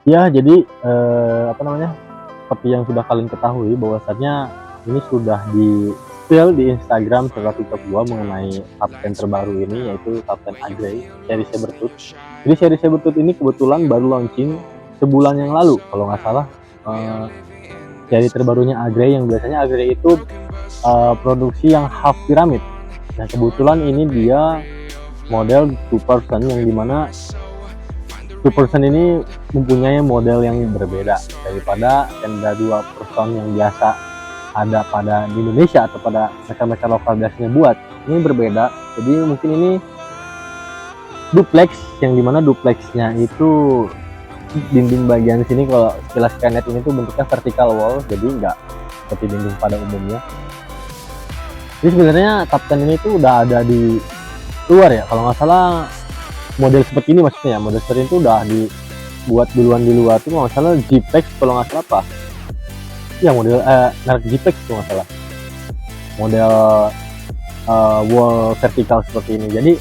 Ya, jadi apa namanya? Seperti yang sudah kalian ketahui bahwasannya ini sudah di spill di Instagram serta TikTok gua mengenai Kapten terbaru ini yaitu Kapten Agrey seri Sabertooth. Jadi seri Sabertooth ini kebetulan baru launching sebulan yang lalu kalau nggak salah. Uh, Seri terbarunya Agrey yang biasanya Agrey itu produksi yang half piramid. Nah kebetulan ini dia model two person yang dimana two person ini mempunyai model yang berbeda daripada tenda dua person yang biasa ada pada di Indonesia atau pada mereka-mereka lokal biasanya buat. Ini berbeda, jadi mungkin ini duplex yang dimana duplexnya itu dinding bagian sini kalau istilah Skynet ini tuh bentuknya vertical wall, jadi nggak seperti dinding pada umumnya. Jadi sebenarnya Kapten ini tuh udah ada di luar ya, kalau nggak salah model seperti ini maksudnya, model seperti itu udah dibuat duluan di luar tuh nggak salah Gpex kalau nggak salah apa ya, model merek Gpex tuh nggak salah, model wall vertikal seperti ini. Jadi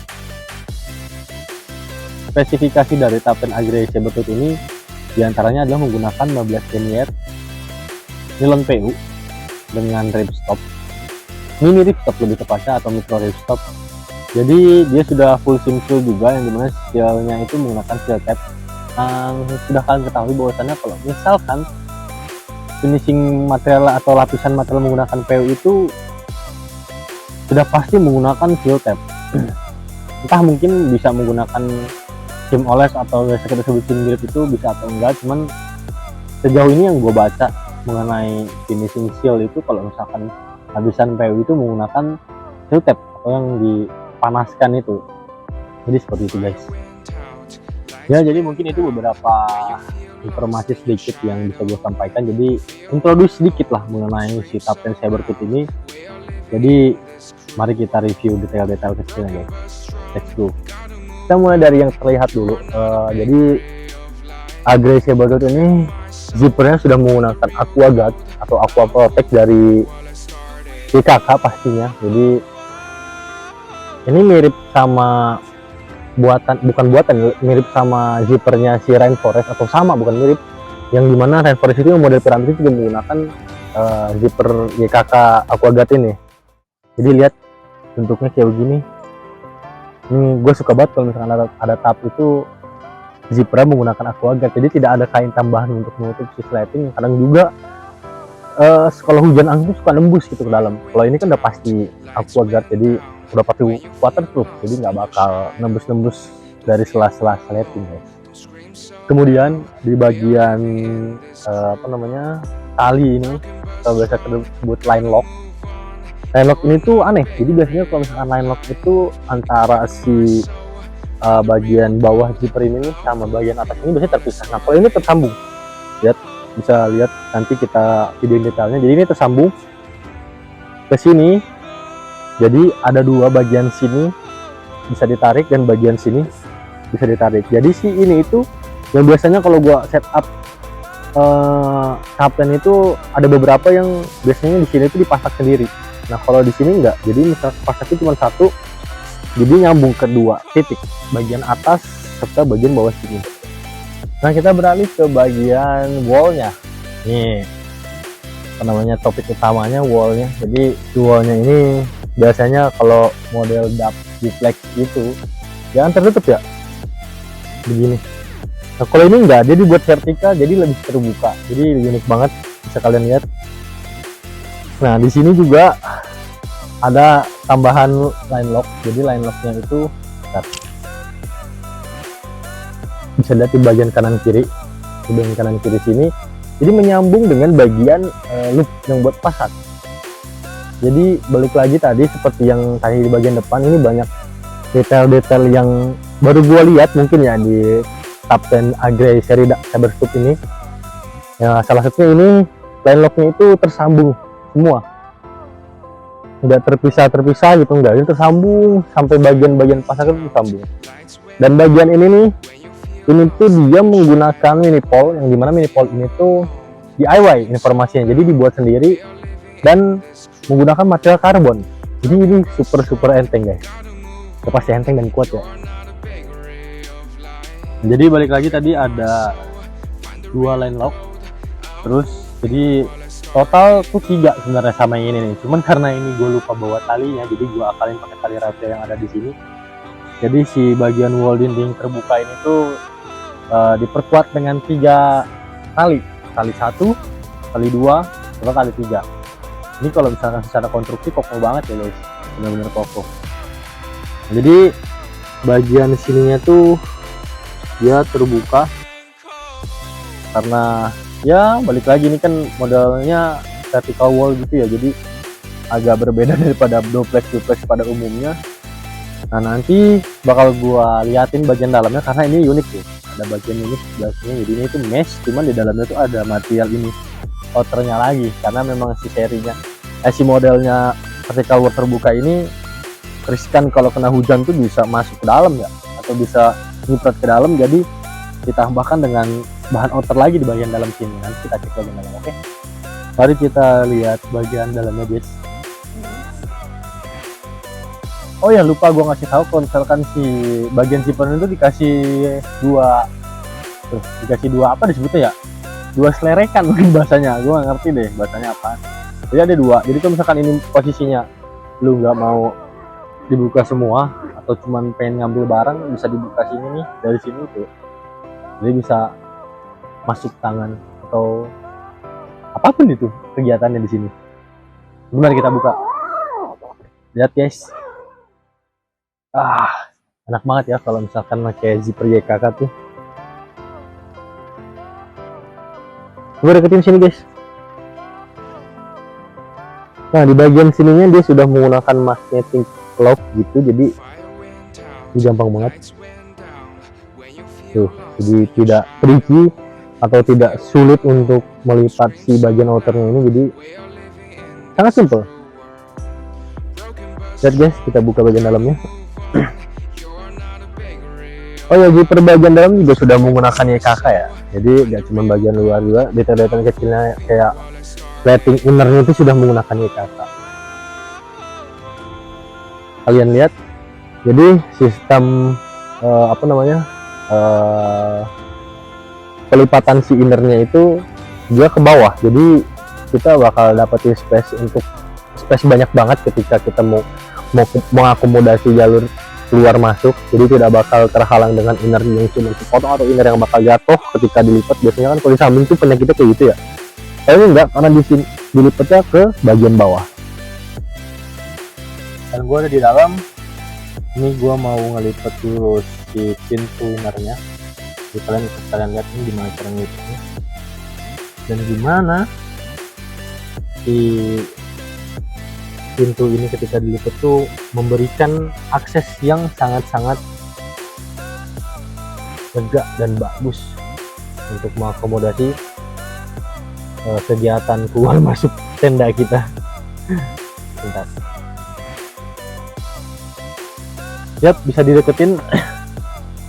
spesifikasi dari Kapten Agrey Sabertooth ini diantaranya adalah menggunakan 15 denier nilon PU dengan ripstop, mini ripstop lebih tepatnya atau micro ripstop. Jadi dia sudah full seal juga yang dimana sealnya itu menggunakan seal tab. Sudah kalian ketahui bahwasannya kalau misalkan finishing material atau lapisan material menggunakan PU itu sudah pasti menggunakan seal tab. Entah mungkin bisa menggunakan film oles atau biasa kita sebut film grip itu bisa atau enggak, cuman sejauh ini yang gue baca mengenai finishing seal itu kalau misalkan lapisan PU itu menggunakan seal tab atau yang dipanaskan itu. Jadi seperti itu guys ya. Jadi mungkin itu beberapa informasi sedikit yang bisa gue sampaikan, jadi introduce sedikit lah mengenai si Kapten Sabertooth ini. Jadi mari kita review detail-detail kecilnya guys, let's go. Kita mulai dari yang terlihat dulu. Jadi Agrey Sabertooth ini zippernya sudah menggunakan aqua guard atau aqua protect dari YKK pastinya. Jadi ini mirip sama mirip sama zippernya si Rainforest, atau sama bukan mirip, yang dimana Rainforest itu model piramid itu juga menggunakan zipper YKK aqua guard ini. Jadi lihat bentuknya kayak begini. Ini gue suka banget kalau misalkan ada tab itu zipper menggunakan aqua guard, jadi tidak ada kain tambahan untuk menutup si sleting. Kadang juga kalau hujan angin suka nembus gitu ke dalam. Kalau ini kan udah pasti aqua guard, jadi udah pasti waterproof, jadi nggak bakal nembus-nembus dari sela-sela sleting guys. Kemudian di bagian tali ini kita biasa sebut line lock. Line lock ini tuh aneh, jadi biasanya kalau misalkan line lock itu antara si bagian bawah zipper ini sama bagian atas ini biasanya terpisah. Nah kalau ini tersambung, lihat, bisa lihat nanti kita videoin detailnya. Jadi ini tersambung ke sini, jadi ada dua, bagian sini bisa ditarik dan bagian sini bisa ditarik. Jadi si ini itu yang biasanya kalau gua setup Kapten itu ada beberapa yang biasanya di sini itu dipasak sendiri. Nah kalau di sini enggak, jadi misal pasaknya cuma satu, jadi nyambung ke dua titik, bagian atas serta bagian bawah sini. Nah kita beralih ke bagian wallnya. Nih apa namanya, topik utamanya wallnya. Jadi wallnya ini biasanya kalau model duplex gitu jangan tertutup ya, begini. Nah kalau ini enggak, dia dibuat vertikal jadi lebih terbuka, jadi unik banget, bisa kalian lihat. Nah di sini juga ada tambahan line lock, jadi line locknya itu bisa lihat di bagian kanan kiri, di bagian kanan kiri sini, jadi menyambung dengan bagian loop yang buat pasang. Jadi balik lagi tadi seperti yang tadi di bagian depan, ini banyak detail-detail yang baru gua lihat mungkin ya di Kapten Agrey seri Sabertooth ini. Ya salah satunya ini line locknya itu tersambung semua, nggak terpisah gitu, enggak, ini tersambung sampai bagian-bagian pasang itu tersambung. Dan bagian ini nih, ini tuh dia menggunakan mini pole, yang dimana mini pole ini tuh DIY informasinya, jadi dibuat sendiri dan menggunakan material karbon. Jadi ini super enteng guys, ya pasti enteng dan kuat ya. Jadi balik lagi tadi ada 2 line lock. Terus jadi total tuh 3 sebenarnya sama yang ini nih, cuman karena ini gue lupa bawa talinya, jadi gue akalin pakai tali raja yang ada di sini. Jadi si bagian wall dinding terbuka ini tuh diperkuat dengan 3 tali 1, tali 2, atau tali 3. Ini kalau misalkan secara konstruksi kokoh banget ya guys, benar-benar kokoh. Jadi bagian sininya tuh dia terbuka karena ya balik lagi ini kan modelnya vertical wall gitu ya, jadi agak berbeda daripada duplex pada umumnya. Nah nanti bakal gua liatin bagian dalamnya karena ini unik tuh, ada bagian unik sebelah sini. Jadi ini tuh mesh, cuman di dalamnya tuh ada material ini outernya lagi, karena memang si serinya si modelnya vertical wall terbuka ini riskan kalau kena hujan tuh bisa masuk ke dalam ya, atau bisa nyiprat ke dalam. Jadi ditambahkan dengan bahan outer lagi di bagian dalam sini. Nanti kita cek bagian dalam. Oke, mari kita lihat bagian dalamnya guys. Oh ya, lupa gua ngasih tahu kalau misalkan si bagian zipper itu dikasih dua apa disebutnya ya, 2 selerekan mungkin bahasanya, gua nggak ngerti deh bahasanya apa. Jadi ada 2, jadi kalau misalkan ini posisinya lu nggak mau dibuka semua atau cuman pengen ngambil barang, bisa dibuka sini nih, dari sini tuh, jadi bisa masuk tangan atau apapun itu kegiatannya di sini. Gimana kita buka? Lihat guys, enak banget ya kalau misalkan pakai zipper YKK tuh. Coba deketin sini guys. Nah di bagian sininya dia sudah menggunakan magnetic lock gitu, jadi ini gampang banget tuh, jadi tidak tricky atau tidak sulit untuk melipat si bagian outernya ini, jadi sangat simple. Lihat guys, kita buka bagian dalamnya. Oh ya, di bagian dalam juga sudah menggunakan YKK ya, jadi nggak cuma bagian luar juga, detail-detail kecilnya kayak plating innernya itu sudah menggunakan YKK. Kalian lihat, jadi sistem pelipatan si innernya itu dia ke bawah, jadi kita bakal dapetin space banyak banget ketika kita mau mengakomodasi jalur keluar masuk, jadi tidak bakal terhalang dengan inner yang cuma sepotong atau inner yang bakal jatuh ketika dilipat. Biasanya kan kalau di samping tuh penyakitnya kayak gitu ya, tapi enggak, karena di sini dilipatnya ke bagian bawah. Dan gua ada di dalam ini, gua mau ngelipat dulu si pintu innernya. Jadi kalian lihat ini gimana cara ngelipatnya dan gimana si pintu ini ketika dilipat tuh memberikan akses yang sangat-sangat lega dan bagus untuk mengakomodasi kegiatan keluar masuk tenda kita. Bentar. Yap, bisa dideketin.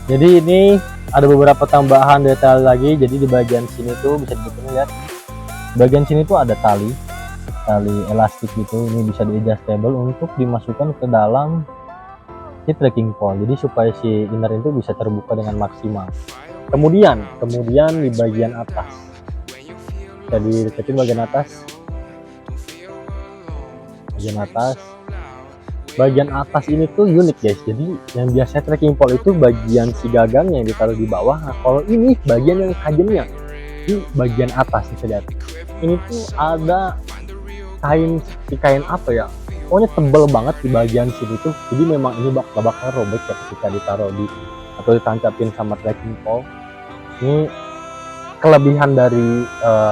Jadi ini ada beberapa tambahan detail lagi. Jadi di bagian sini tuh bisa dideketin, lihat. Bagian sini tuh ada tali elastik gitu, ini bisa di-adjustable untuk dimasukkan ke dalam si trekking pole, jadi supaya si inner itu bisa terbuka dengan maksimal. Kemudian di bagian atas, bisa dideketin bagian atas ini tuh unik guys. Jadi yang biasanya trekking pole itu bagian si gagangnya yang ditaruh di bawah, nah kalau ini bagian yang tajamnya di bagian atas. Bisa lihat, ini tuh ada kain apa ya, pokoknya tebel banget di bagian sini tuh, jadi memang ini bakal robek ya ketika ditaruh di atau ditancapin sama trekking pole. Ini kelebihan dari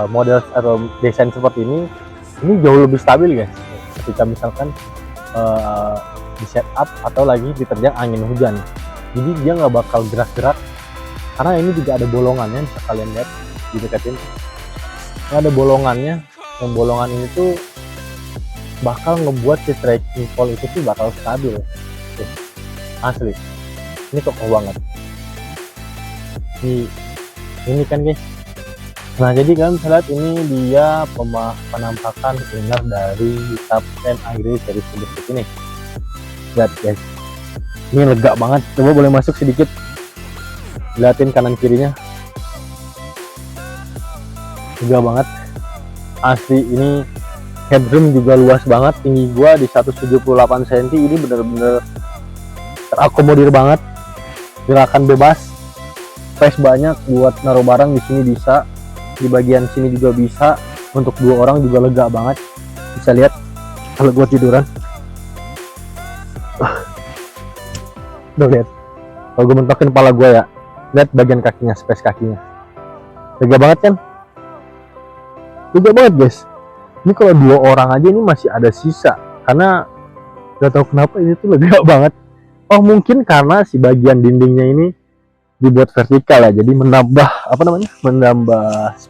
model atau desain seperti ini jauh lebih stabil guys ketika misalkan di setup atau lagi diterjang angin hujan, jadi dia nggak bakal gerak-gerak karena ini juga ada bolongannya. Bisa kalian lihat, dideketin, ini ada bolongannya, yang bolongan ini tuh bakal ngebuat si trekking pole itu tuh bakal stabil. Asli, ini kokoh banget ini kan guys. Nah jadi kalian bisa lihat ini dia penampakan inner dari Tapten Agri seri sedikit ini. Lihat guys, ini lega banget. Coba boleh masuk sedikit, liatin kanan kirinya. lega banget asli. Ini headroom juga luas banget, tinggi gua di 178 cm, ini bener-bener terakomodir banget, gerakan bebas, space banyak buat naruh barang di sini bisa, di bagian sini juga bisa, untuk 2 orang juga lega banget. Bisa lihat kalau gua tiduran, udah lihat kalau gue mentokin kepala gua ya, lihat bagian kakinya, space kakinya, lega banget kan, lega banget guys. Ini kalau 2 orang aja ini masih ada sisa, karena gak tahu kenapa ini tuh lega banget. Oh mungkin karena si bagian dindingnya ini dibuat vertikal ya, jadi menambah apa namanya, menambah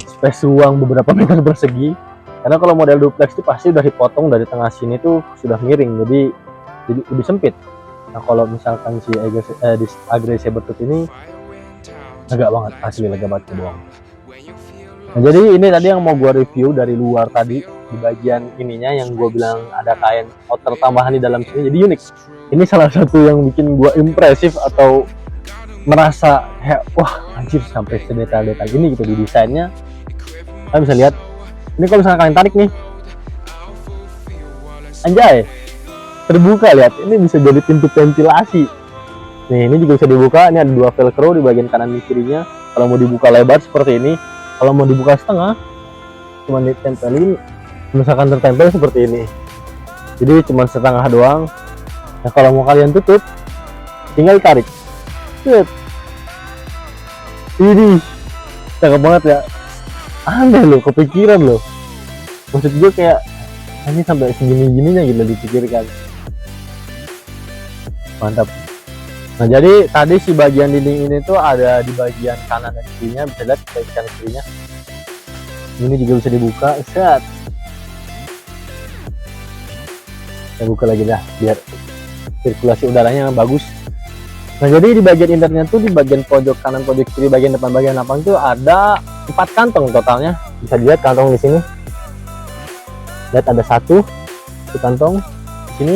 space ruang beberapa meter persegi. Karena kalau model duplex itu pasti udah dipotong dari tengah sini tuh sudah miring, jadi lebih sempit. Nah kalau misalkan si Agrey Sabertooth ini lega banget, asli lega banget doang. Nah, jadi ini tadi yang mau gua review dari luar tadi, di bagian ininya yang gua bilang ada kain outer tambahan di dalam sini, jadi unik. Ini salah satu yang bikin gua impresif atau merasa kayak wah anjir sampai sedetail-detail ini gitu di desainnya. Kalian bisa lihat ini kalau misalnya kalian tarik nih, anjay, terbuka, lihat ini bisa jadi pintu ventilasi. Nih ini juga bisa dibuka, ini ada 2 velcro di bagian kanan dan kirinya. Kalau mau dibuka lebar seperti ini, kalau mau dibuka setengah cuma ditempelin, misalkan tertempel seperti ini, jadi cuma setengah doang. Nah kalau mau kalian tutup tinggal tarik. Lihat ini cakep banget ya, aneh loh, kepikiran loh, maksud gue kayak ini sampai segini-gininya gitu dipikirkan, mantap. Nah jadi tadi si bagian dinding ini tuh ada di bagian kanan dan kirinya, bisa lihat bagian kanan kirinya. Ini juga bisa dibuka, set. Saya buka lagi dah biar sirkulasi udaranya bagus. Nah jadi di bagian internya tuh di bagian pojok kanan, pojok kiri, bagian depan, bagian lapang tuh ada 4 kantong totalnya. Bisa dilihat kantong di sini. Lihat ada 1 kantong di sini,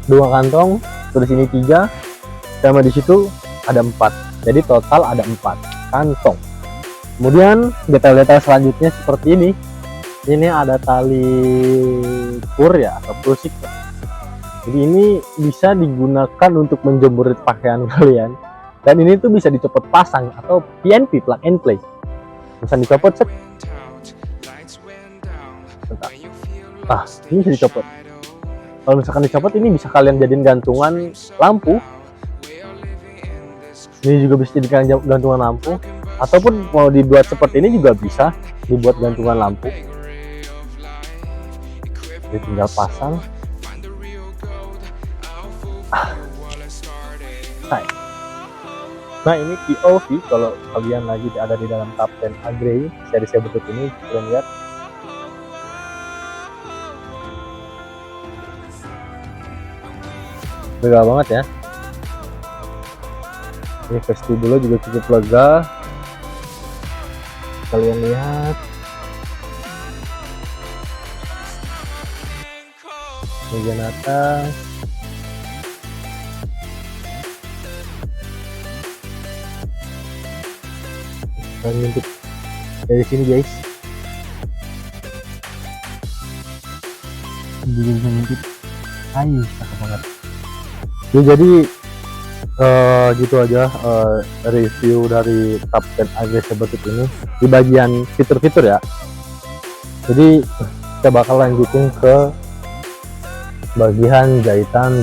2 kantong, terus di sini 3. Sama di situ ada 4, jadi total ada 4 kantong. Kemudian detail-detail selanjutnya seperti ini. Ini ada tali pur ya, atau pulsik. Jadi ini bisa digunakan untuk menjemur pakaian kalian. Dan ini tuh bisa dicopot pasang atau PNP, plug and play. Bisa dicopot set. Bentar. Ini bisa dicopot. Kalau misalkan dicopot, ini bisa kalian jadiin gantungan lampu. Ini juga bisa dijadikan gantungan lampu, ataupun mau dibuat seperti ini juga bisa dibuat gantungan lampu. Jadi tinggal pasang. Nah ini POV kalau kalian lagi ada di dalam Kapten Agrey seri Sabertooth ini, kalian lihat. Lega banget ya. Ini vestibule juga cukup lega, kalian lihat. Bagian atas kalian ngintip dari sini guys, bisa ngintip, ayo cakep banget ya. Jadi gitu aja review dari Kapten Agrey Sabertooth ini di bagian fitur-fitur ya. Jadi kita bakal lanjutin ke bagian jahitan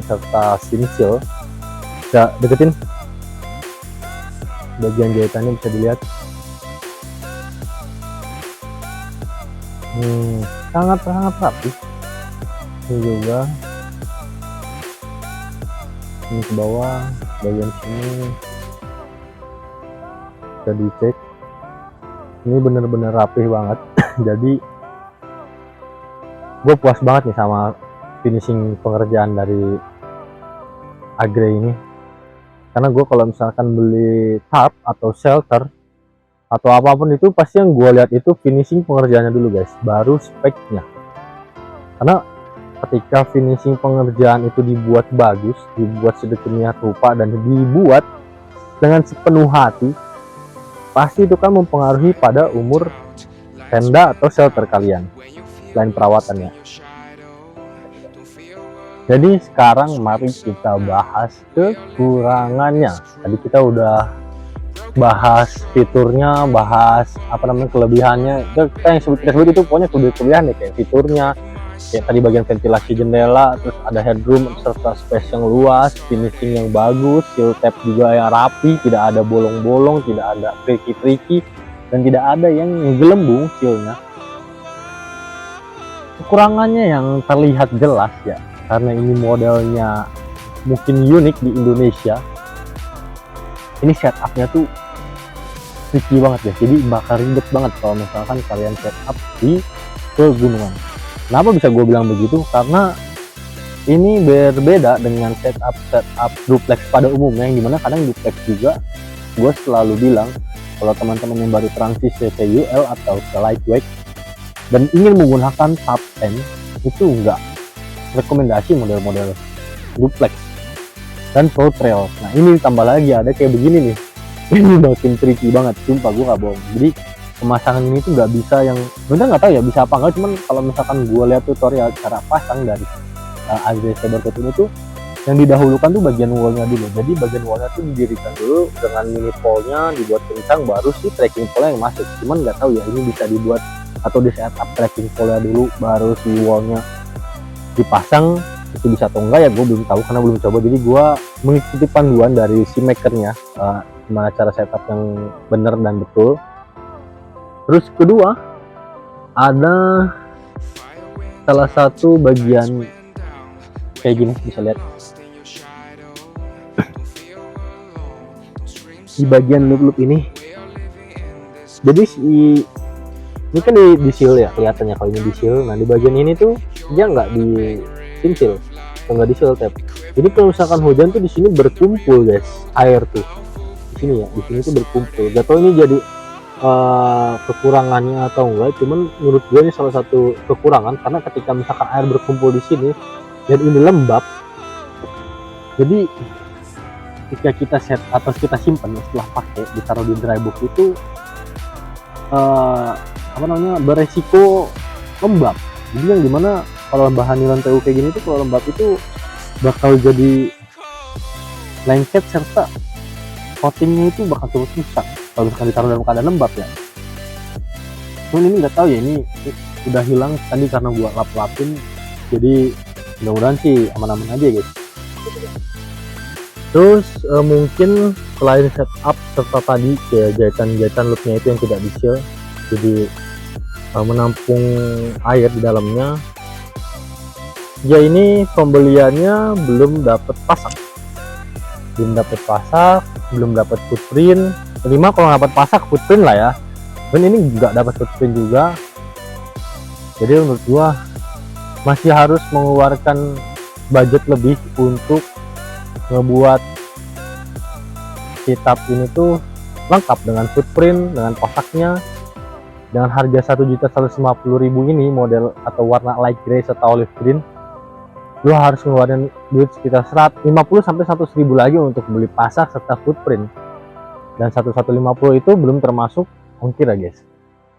serta sinsil. Bisa deketin bagian jahitannya, bisa dilihat sangat rapi. Ini juga ini ke bawah, bagian sini bisa dicek, ini bener-bener rapih banget. Jadi gue puas banget nih sama finishing pengerjaan dari Agrey ini, karena gue kalau misalkan beli tarp atau shelter atau apapun itu pasti yang gue lihat itu finishing pengerjaannya dulu guys, baru speknya. Karena ketika finishing pengerjaan itu dibuat bagus, dibuat sedemikian rupa dan dibuat dengan sepenuh hati, pasti itu kan mempengaruhi pada umur tenda atau shelter kalian selain perawatannya. Jadi sekarang mari kita bahas kekurangannya. Tadi kita udah bahas fiturnya, bahas kelebihannya. Kita yang sebut itu pokoknya kelebihan ya, kayak fiturnya, kayak tadi bagian ventilasi jendela, terus ada headroom serta space yang luas, finishing yang bagus, seal tab juga yang rapi, tidak ada bolong-bolong, tidak ada tricky-tricky, dan tidak ada yang gelembung sealnya. Kekurangannya yang terlihat jelas ya, karena ini modelnya mungkin unik di Indonesia, ini setupnya tuh tricky banget ya, jadi bakal ribet banget kalau misalkan kalian setup di pegunungan. Kenapa bisa gue bilang begitu? Karena ini berbeda dengan setup duplex pada umumnya, yang dimana kadang duplex juga gue selalu bilang kalau teman-teman yang baru transisi ke UL atau ke lightweight dan ingin menggunakan top 10 itu enggak rekomendasi model-model duplex dan pro trail. Nah ini tambah lagi ada kayak begini nih, ini makin tricky banget, sumpah gue gak bohong. Jadi pemasangan ini tuh nggak bisa yang bener, nggak tahu ya bisa apa enggak, cuman kalau misalkan gue lihat tutorial cara pasang dari Agre Sabertooth ini tuh yang didahulukan tuh bagian wallnya dulu. Jadi bagian wallnya tuh didirikan dulu dengan mini pole-nya, dibuat kencang, baru sih tracking pole yang masuk. Cuman nggak tahu ya ini bisa dibuat atau di setup tracking pole-nya dulu baru si wallnya dipasang, itu bisa atau enggak ya gue belum tahu karena belum coba. Jadi gue mengikuti panduan dari si makernya, gimana cara setup yang benar dan betul. Terus kedua ada salah satu bagian kayak gini, bisa lihat di bagian loop ini. Jadi ini kan di seal ya kelihatannya kalau ini di seal. Nah di bagian ini tuh dia nggak di seal atau nggak di seal tab. Jadi kalau misalkan hujan tuh di sini berkumpul guys, air tuh di sini ya, di sini tuh berkumpul. Gak tau ini jadi kekurangannya atau enggak, cuman menurut gue ini salah satu kekurangan karena ketika misalkan air berkumpul di sini dan ini lembab, jadi ketika kita set atau kita simpan setelah pakai ditaruh di dry box itu beresiko lembab. Jadi yang dimana kalau bahan nilon PU kayak gini tuh kalau lembab itu bakal jadi lengket serta coatingnya itu bakal terus rusak kalau misalkan ditaruh dalam keadaan lembab ya. Cuman ini nggak tahu ya, ini udah hilang tadi karena gua lap-lapin, jadi mudah-mudahan sih aman-aman aja guys. Terus mungkin selain setup serta tadi kayak jahitan loopnya itu yang tidak di-seal, jadi menampung air di dalamnya ya, ini pembeliannya belum dapat pasak, belum dapat footprint. Minimal kalau dapat pasak footprint lah ya, dan ini nggak dapat footprint juga. Jadi menurut gua masih harus mengeluarkan budget lebih untuk ngebuat setup ini tuh lengkap dengan footprint, dengan pasaknya. Dengan harga 1.150.000 ini model atau warna light gray atau olive green, lu harus ngeluarin duit sekitar 150 sampai 100.000 lagi untuk beli pasak serta footprint. Dan 150 itu belum termasuk ongkir ya guys.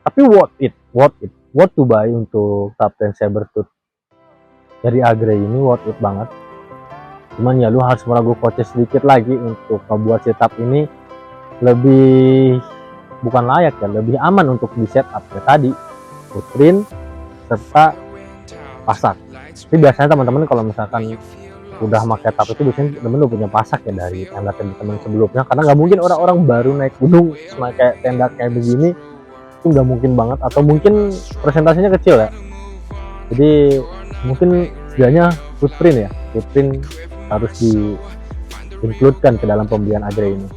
Tapi worth to buy untuk top 10 Sabertooth dari Agre ini, worth it banget. Cuman ya lu harus meragu kocek sedikit lagi untuk membuat setup ini lebih bukan layak ya, lebih aman untuk di setup ya, tadi footprint serta pasak. Tapi biasanya teman-teman kalau misalkan udah pakai tap itu biasanya temen udah punya pasak ya dari tenda-tenda teman sebelumnya, karena nggak mungkin orang-orang baru naik gunung sama kayak tenda kayak begini itu nggak mungkin banget, atau mungkin presentasinya kecil ya. Jadi mungkin setidaknya footprint harus di includekan ke dalam pembelian Agre ini.